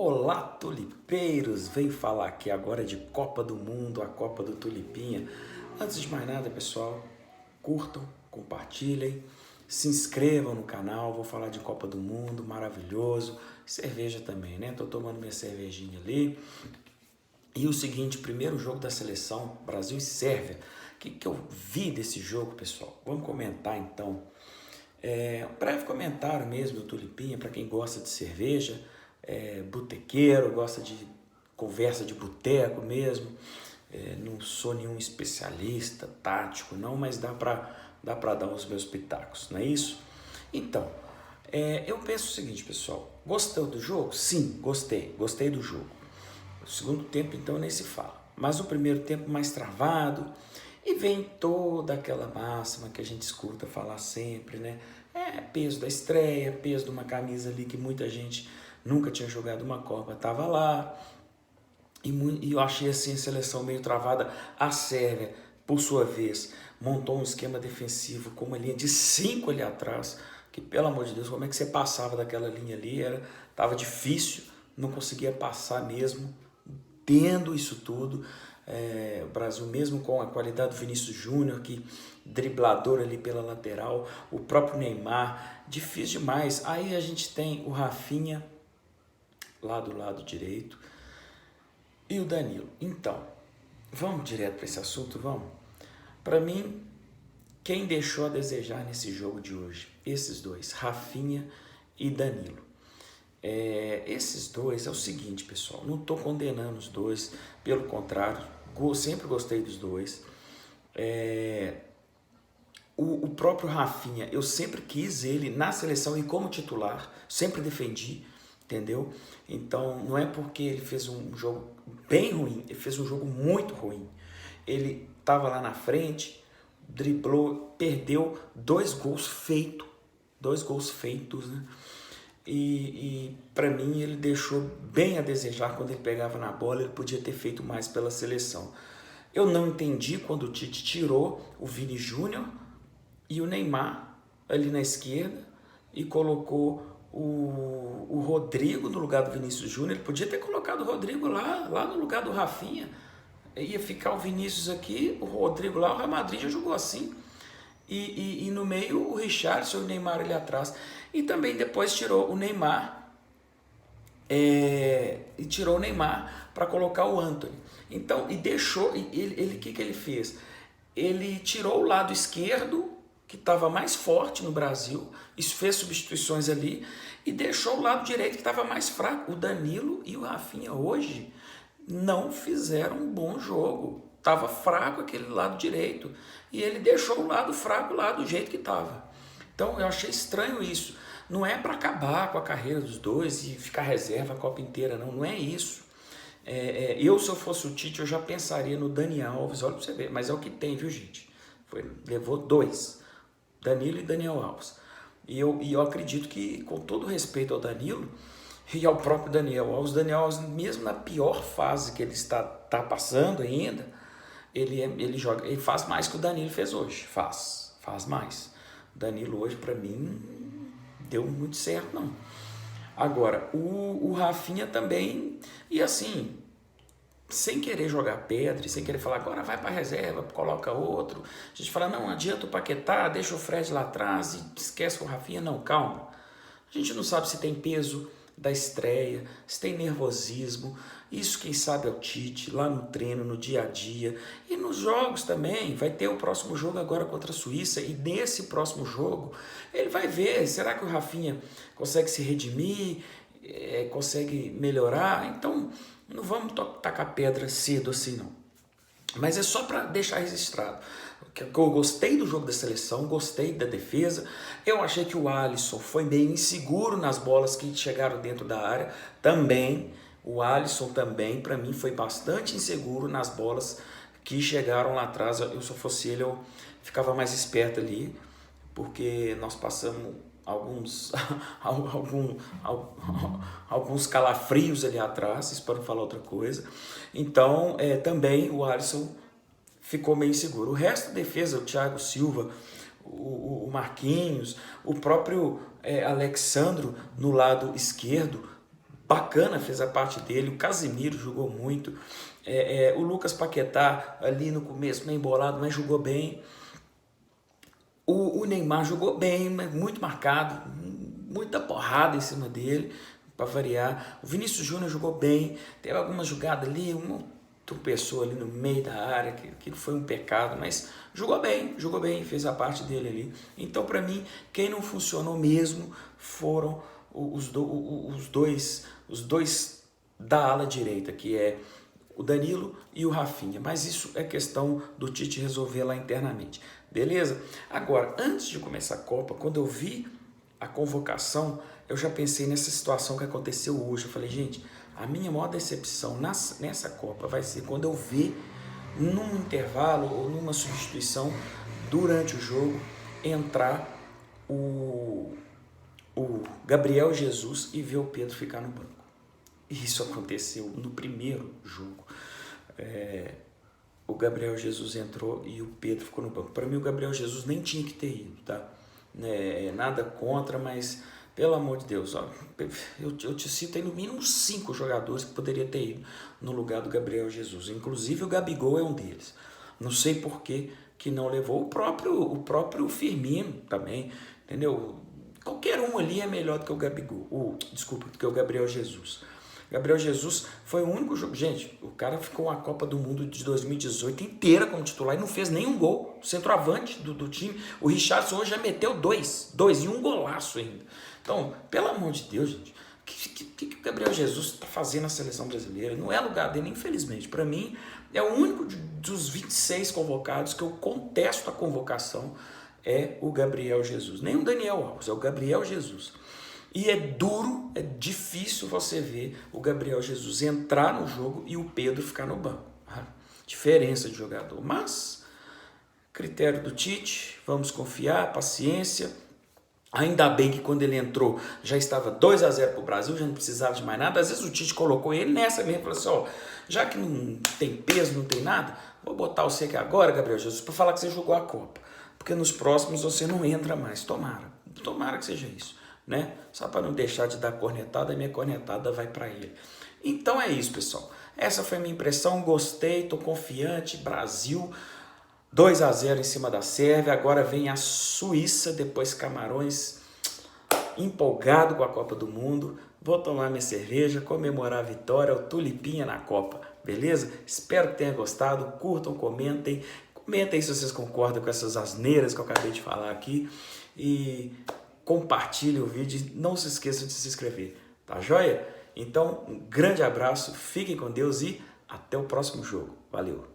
Olá, tulipeiros! Venho falar aqui agora de Copa do Mundo, a Copa do Tulipinha. Antes de mais nada, pessoal, curtam, compartilhem, se inscrevam no canal. Vou falar de Copa do Mundo, maravilhoso. Cerveja também, né? Tô tomando minha cervejinha ali. E o seguinte, primeiro jogo da seleção, Brasil e Sérvia. O que eu vi desse jogo, pessoal? Vamos comentar então. Um breve comentário mesmo do Tulipinha, para quem gosta de cerveja, botequeiro, gosta de conversa de boteco mesmo. Não sou nenhum especialista tático não, mas dá para dar os meus pitacos, não é isso? Então, eu penso o seguinte, pessoal, gostou do jogo? Sim, gostei do jogo. O segundo tempo, então, nem se fala. Mas o primeiro tempo mais travado, e vem toda aquela máxima que a gente escuta falar sempre, né? Peso da estreia, peso de uma camisa ali que muita gente nunca tinha jogado uma Copa, estava lá. E eu achei assim a seleção meio travada. A Sérvia, por sua vez, montou um esquema defensivo com uma linha de 5 ali atrás, que pelo amor de Deus, como é que você passava daquela linha ali? Tava difícil, não conseguia passar mesmo, tendo isso tudo. O Brasil, mesmo com a qualidade do Vinícius Júnior, que driblador ali pela lateral, o próprio Neymar, difícil demais. Aí a gente tem o Rafinha lá do lado direito e o Danilo. Então, vamos direto para esse assunto, vamos? Para mim, quem deixou a desejar nesse jogo de hoje? Esses dois, Rafinha e Danilo. Esses dois é o seguinte, pessoal, não estou condenando os dois, pelo contrário, sempre gostei dos dois. O próprio Rafinha, eu sempre quis ele na seleção e como titular, sempre defendi, entendeu? Então não é porque ele fez um jogo bem ruim, ele fez um jogo muito ruim. Ele estava lá na frente, driblou, perdeu dois gols feitos, né? E para mim ele deixou bem a desejar quando ele pegava na bola, ele podia ter feito mais pela seleção. Eu não entendi quando o Tite tirou o Vini Júnior e o Neymar ali na esquerda e colocou o Rodrigo no lugar do Vinícius Júnior. Ele podia ter colocado o Rodrigo lá no lugar do Rafinha. Ia ficar o Vinícius aqui, o Rodrigo lá, o Real Madrid já jogou assim. E no meio o Richarlison e o Neymar ali atrás. E também depois tirou o Neymar para colocar o Antony. Então, e deixou, o que ele fez? Ele tirou o lado esquerdo, que estava mais forte no Brasil, isso fez substituições ali, e deixou o lado direito que estava mais fraco. O Danilo e o Rafinha hoje não fizeram um bom jogo. Estava fraco aquele lado direito. E ele deixou o lado fraco lá do jeito que estava. Então eu achei estranho isso. Não é para acabar com a carreira dos dois e ficar reserva a Copa inteira, não. Não é isso. Se eu fosse o Tite, eu já pensaria no Dani Alves. Olha para você ver. Mas é o que tem, viu, gente? Levou dois. Danilo e Daniel Alves. E eu acredito que, com todo respeito ao Danilo e ao próprio Daniel Alves, mesmo na pior fase que ele está passando ainda, ele joga, ele faz mais que o Danilo fez hoje, faz mais. O Danilo hoje, para mim, deu muito certo, não. Agora, o Rafinha também, e assim, sem querer jogar pedra, sem querer falar, agora vai para a reserva, coloca outro. A gente fala, não adianta o Paquetá, deixa o Fred lá atrás e esquece o Rafinha. Não, calma. A gente não sabe se tem peso da estreia, se tem nervosismo. Isso quem sabe é o Tite, lá no treino, no dia a dia. E nos jogos também, vai ter o próximo jogo agora contra a Suíça, e nesse próximo jogo ele vai ver, será que o Rafinha consegue se redimir, consegue melhorar? Então não vamos tacar pedra cedo assim não. Mas é só para deixar registrado que eu gostei do jogo da seleção, gostei da defesa. Eu achei que o Alisson foi meio inseguro nas bolas que chegaram dentro da área também. O Alisson também, para mim, foi bastante inseguro nas bolas que chegaram lá atrás. Se eu fosse ele, eu ficava mais esperto ali, porque nós passamos alguns calafrios ali atrás, isso para não falar outra coisa. Então, também o Alisson ficou meio inseguro. O resto da defesa, o Thiago Silva, o Marquinhos, o próprio Alexandro no lado esquerdo, bacana, fez a parte dele. O Casimiro jogou muito. O Lucas Paquetá ali no começo meio embolado, mas jogou bem. O Neymar jogou bem, mas muito marcado, muita porrada em cima dele, para variar. O Vinícius Júnior jogou bem, teve alguma jogada ali, uma tropeçou ali no meio da área, que foi um pecado, mas jogou bem, fez a parte dele ali. Então, para mim, quem não funcionou mesmo foram os dois da ala direita, que é o Danilo e o Rafinha, mas isso é questão do Tite resolver lá internamente, beleza? Agora, antes de começar a Copa, quando eu vi a convocação, eu já pensei nessa situação que aconteceu hoje. Eu falei, gente, a minha maior decepção nessa Copa vai ser quando eu ver num intervalo ou numa substituição durante o jogo entrar o Gabriel Jesus e ver o Pedro ficar no banco. Isso aconteceu no primeiro jogo. O Gabriel Jesus entrou e o Pedro ficou no banco. Para mim, o Gabriel Jesus nem tinha que ter ido, tá? Nada contra, mas pelo amor de Deus, ó, eu te cito aí no mínimo 5 jogadores que poderia ter ido no lugar do Gabriel Jesus. Inclusive o Gabigol é um deles. Não sei por que não levou. O próprio Firmino também, entendeu? Qualquer um ali é melhor do que o Gabigol. Desculpa, do que o Gabriel Jesus. Gabriel Jesus foi o único jogo. Gente, o cara ficou a Copa do Mundo de 2018 inteira como titular e não fez nenhum gol. Centroavante do time. O Richarlison hoje já meteu dois e um golaço ainda. Então, pelo amor de Deus, gente, o que o Gabriel Jesus está fazendo na seleção brasileira? Não é lugar dele, infelizmente. Para mim, é o único dos 26 convocados que eu contesto a convocação, é o Gabriel Jesus. Nem o Daniel Alves, é o Gabriel Jesus. E é duro, é difícil você ver o Gabriel Jesus entrar no jogo e o Pedro ficar no banco. Diferença de jogador. Mas, critério do Tite, vamos confiar, paciência. Ainda bem que quando ele entrou já estava 2-0 para o Brasil, já não precisava de mais nada. Às vezes o Tite colocou ele nessa mesmo, falou assim, ó, já que não tem peso, não tem nada, vou botar você aqui agora, Gabriel Jesus, para falar que você jogou a Copa. Porque nos próximos você não entra mais. Tomara que seja isso, né? Só para não deixar de dar cornetada, a minha cornetada vai para ele. Então é isso, pessoal. Essa foi a minha impressão, gostei, tô confiante. Brasil 2-0 em cima da Sérvia, agora vem a Suíça, depois Camarões, empolgado com a Copa do Mundo. Vou tomar minha cerveja, comemorar a vitória, o tulipinha na Copa, beleza? Espero que tenha gostado, curtam, comentem se vocês concordam com essas asneiras que eu acabei de falar aqui e compartilhem o vídeo, não se esqueçam de se inscrever, tá joia? Então, um grande abraço, fiquem com Deus e até o próximo jogo. Valeu!